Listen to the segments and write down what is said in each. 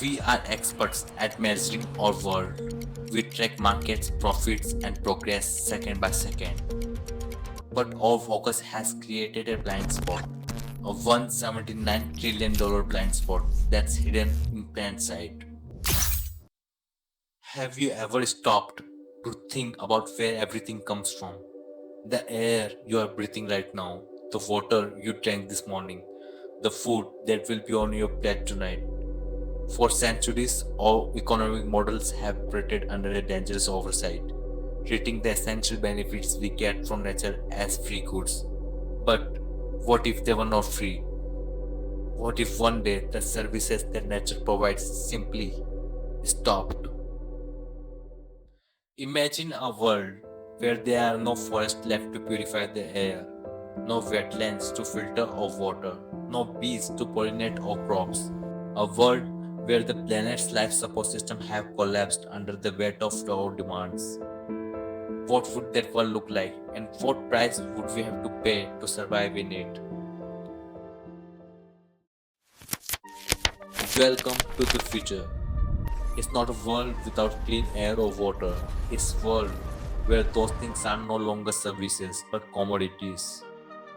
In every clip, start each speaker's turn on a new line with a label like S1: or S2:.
S1: We are experts at measuring our world. We track markets, profits, and progress second by second. But our focus has created a blind spot. A $179 trillion blind spot that's hidden in plain sight. Have you ever stopped to think about where everything comes from? The air you are breathing right now, the water you drank this morning, the food that will be on your plate tonight. For centuries, our economic models have operated under a dangerous oversight, treating the essential benefits we get from nature as free goods. But what if they were not free? What if one day the services that nature provides simply stopped? Imagine a world where there are no forests left to purify the air, no wetlands to filter our water, no bees to pollinate our crops. A world where the planet's life support system have collapsed under the weight of our demands. What would that world look like, and what price would we have to pay to survive in it? Welcome to the future. It's not a world without clean air or water. It's a world where those things are no longer services but commodities.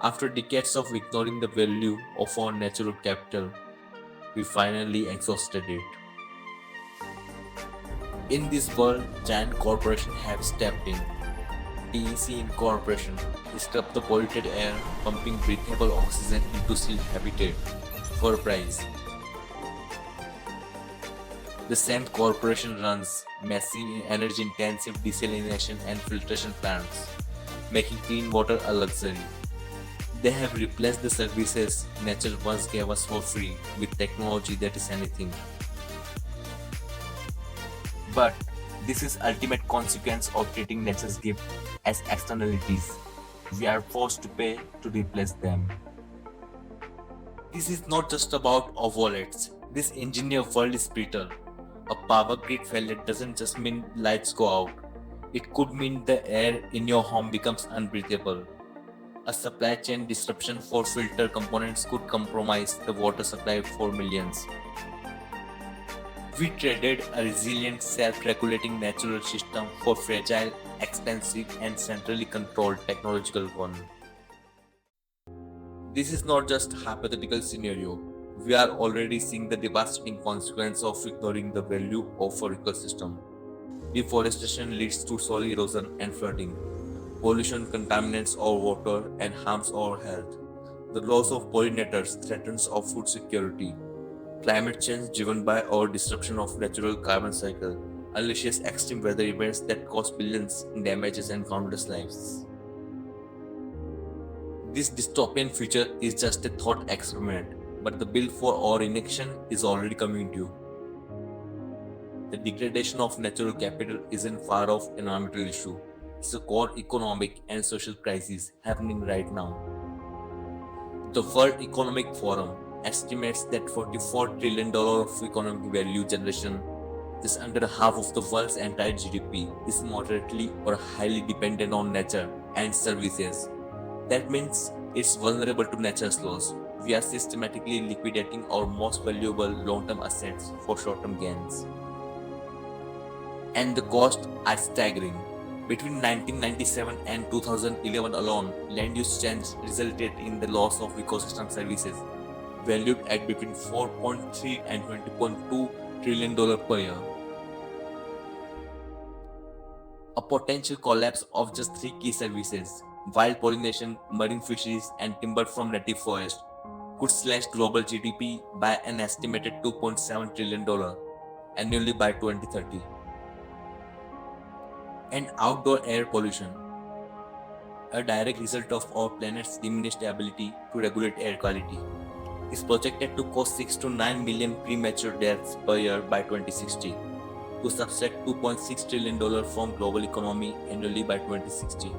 S1: After decades of ignoring the value of our natural capital, we finally exhausted it. In this world, giant corporations have stepped in. TEC Incorporation disturbed the polluted air, pumping breathable oxygen into sealed habitat for a price. The same corporation runs massive energy-intensive desalination and filtration plants, making clean water a luxury. They have replaced the services nature once gave us for free with technology that is anything. But this is ultimate consequence of treating nature's gift as externalities. We are forced to pay to replace them. This is not just about our wallets. This engineer world is brutal. A power grid failure doesn't just mean lights go out. It could mean the air in your home becomes unbreathable. A supply chain disruption for filter components could compromise the water supply for millions. We traded a resilient, self-regulating natural system for fragile, expensive, and centrally controlled technological one. This is not just a hypothetical scenario. We are already seeing the devastating consequence of ignoring the value of our ecosystem. Deforestation leads to soil erosion and flooding. Pollution contaminates our water and harms our health. The loss of pollinators threatens our food security. Climate change driven by our disruption of natural carbon cycle unleashes extreme weather events that cause billions in damages and countless lives. This dystopian future is just a thought experiment, but the bill for our inaction is already coming due. The degradation of natural capital isn't far off environmental issue. It's a core economic and social crisis happening right now. The World Economic Forum estimates that $44 trillion of economic value generation, just under half of the world's entire GDP, is moderately or highly dependent on nature and services. That means it's vulnerable to nature's laws. We are systematically liquidating our most valuable long-term assets for short-term gains. And the costs are staggering. Between 1997 and 2011 alone, land use change resulted in the loss of ecosystem services valued at between 4.3 and 20.2 trillion dollars per year. A potential collapse of just three key services, wild pollination, marine fisheries, and timber from native forest, could slash global GDP by an estimated $2.7 trillion annually by 2030. And outdoor air pollution, a direct result of our planet's diminished ability to regulate air quality, is projected to cause 6 to 9 million premature deaths per year by 2060, to subtract $2.6 trillion from global economy annually by 2060.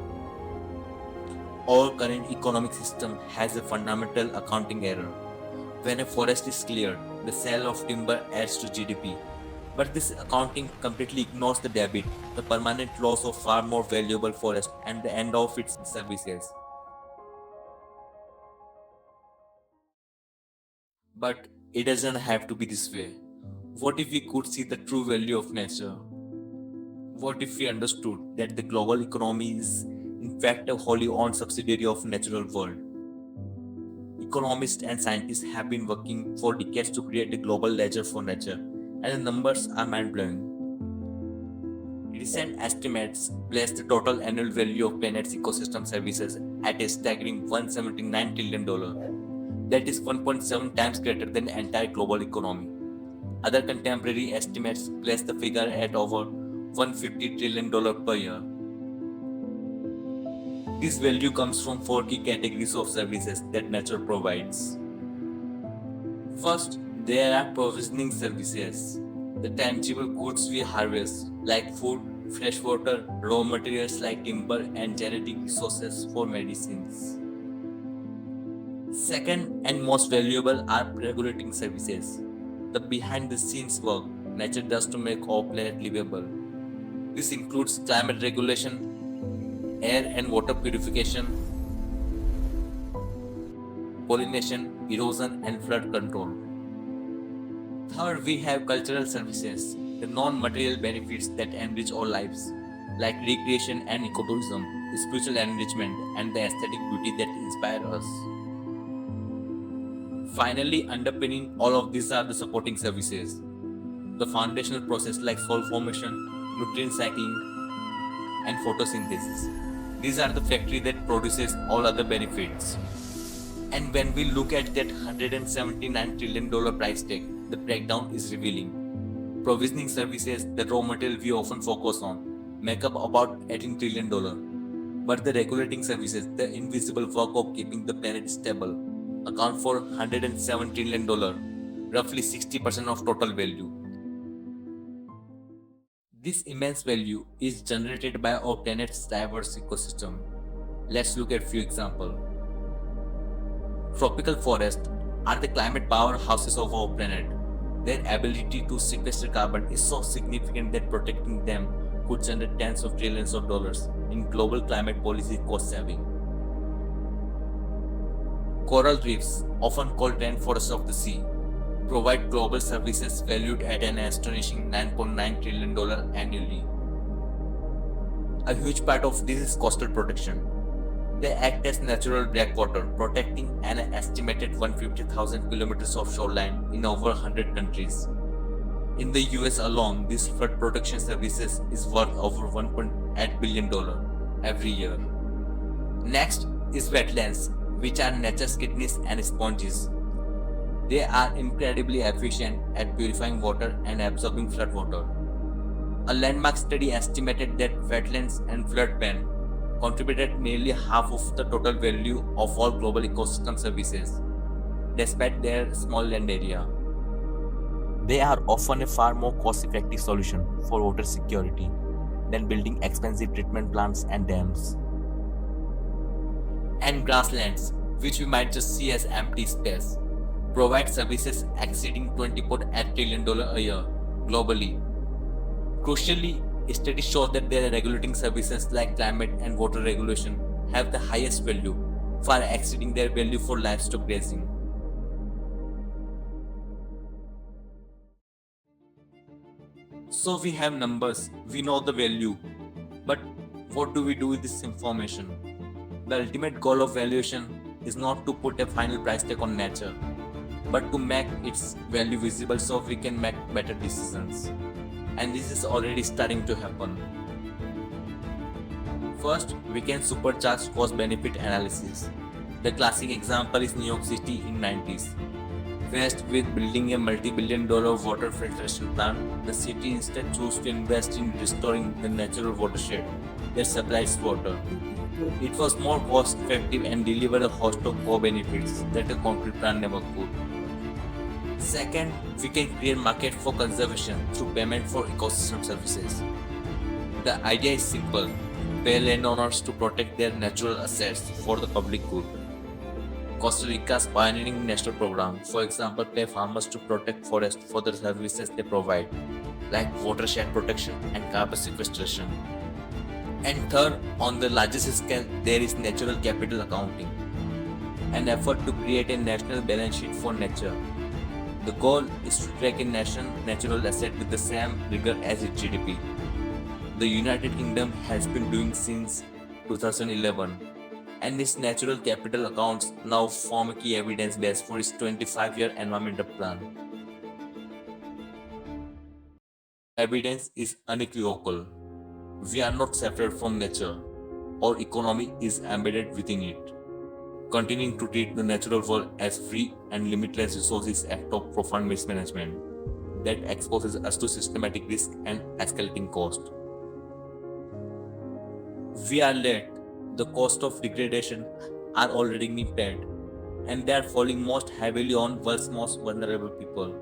S1: Our current economic system has a fundamental accounting error. When a forest is cleared, the sale of timber adds to GDP. But this accounting completely ignores the debit, the permanent loss of far more valuable forest, and the end of its services. But it doesn't have to be this way. What if we could see the true value of nature? What if we understood that the global economy is in fact a wholly owned subsidiary of natural world? Economists and scientists have been working for decades to create a global ledger for nature, and the numbers are mind-blowing. Recent estimates place the total annual value of planet's ecosystem services at a staggering $179 trillion. That is 1.7 times greater than the entire global economy. Other contemporary estimates place the figure at over $150 trillion per year. This value comes from four key categories of services that nature provides. First, there are provisioning services, the tangible goods we harvest, like food, fresh water, raw materials like timber, and genetic resources for medicines. Second and most valuable are regulating services, the behind the scenes work nature does to make our planet livable. This includes climate regulation, air and water purification, pollination, erosion, and flood control. Third, we have cultural services, the non-material benefits that enrich our lives, like recreation and ecotourism, spiritual enrichment, and the aesthetic beauty that inspire us. Finally, underpinning all of these are the supporting services, the foundational process like soil formation, nutrient cycling, and photosynthesis. These are the factory that produces all other benefits. And when we look at that $179 trillion price tag, the breakdown is revealing. Provisioning services, the raw material we often focus on, make up about $18 trillion. But the regulating services, the invisible work of keeping the planet stable, account for $107 trillion, roughly 60% of total value. This immense value is generated by our planet's diverse ecosystem. Let's look at a few examples. Tropical forests are the climate powerhouses of our planet. Their ability to sequester carbon is so significant that protecting them could generate tens of trillions of dollars in global climate policy cost saving. Coral reefs, often called rainforests of the sea, provide global services valued at an astonishing $9.9 trillion annually. A huge part of this is coastal protection. They act as natural breakwater, protecting an estimated 150,000 kilometers of shoreline in over 100 countries. In the US alone, this flood protection services is worth over $1.8 billion every year. Next is wetlands, which are nature's kidneys and sponges. They are incredibly efficient at purifying water and absorbing flood water. A landmark study estimated that wetlands and floodplain contributed nearly half of the total value of all global ecosystem services, despite their small land area. They are often a far more cost-effective solution for water security than building expensive treatment plants and dams. And grasslands, which we might just see as empty space, provide services exceeding $20.8 trillion a year globally. Crucially, studies show that their regulating services like climate and water regulation have the highest value, far exceeding their value for livestock grazing. So we have numbers, we know the value, but what do we do with this information? The ultimate goal of valuation is not to put a final price tag on nature, but to make its value visible so we can make better decisions. And this is already starting to happen. First, we can supercharge cost-benefit analysis. The classic example is New York City in 90s. Faced with building a multi-billion-dollar water filtration plant, the city instead chose to invest in restoring the natural watershed that supplies water. It was more cost-effective and delivered a host of co-benefits that a concrete plant never could. Second, we can create market for conservation through payment for ecosystem services. The idea is simple: pay landowners to protect their natural assets for the public good. Costa Rica's pioneering national program, for example, pay farmers to protect forests for the services they provide, like watershed protection and carbon sequestration. And third, on the largest scale, there is natural capital accounting, an effort to create a national balance sheet for nature. The goal is to track a nation's natural asset with the same rigor as its GDP. The United Kingdom has been doing since 2011, and its natural capital accounts now form a key evidence base for its 25-year environmental plan. Evidence is unequivocal. We are not separate from nature. Our economy is embedded within it. Continuing to treat the natural world as free and limitless resources is an act of profound mismanagement that exposes us to systematic risk and escalating cost. We are late. The cost of degradation are already being paid, and they are falling most heavily on world's most vulnerable people.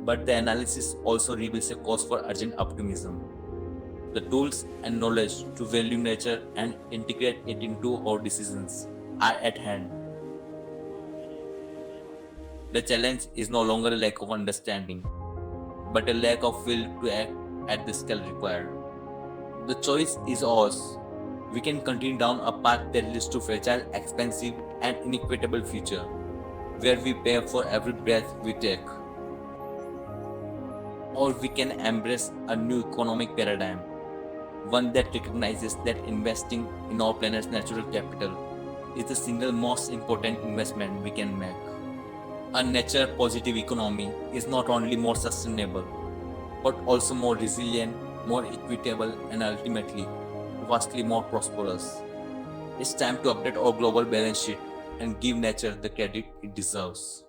S1: But the analysis also reveals a cause for urgent optimism. The tools and knowledge to value nature and integrate it into our decisions are at hand. The challenge is no longer a lack of understanding, but a lack of will to act at the scale required. The choice is ours. We can continue down a path that leads to fragile, expensive, and inequitable future, where we pay for every breath we take. Or we can embrace a new economic paradigm, one that recognizes that investing in our planet's natural capital is the single most important investment we can make. A nature positive economy is not only more sustainable, but also more resilient, more equitable, and ultimately vastly more prosperous. It's time to update our global balance sheet and give nature the credit it deserves.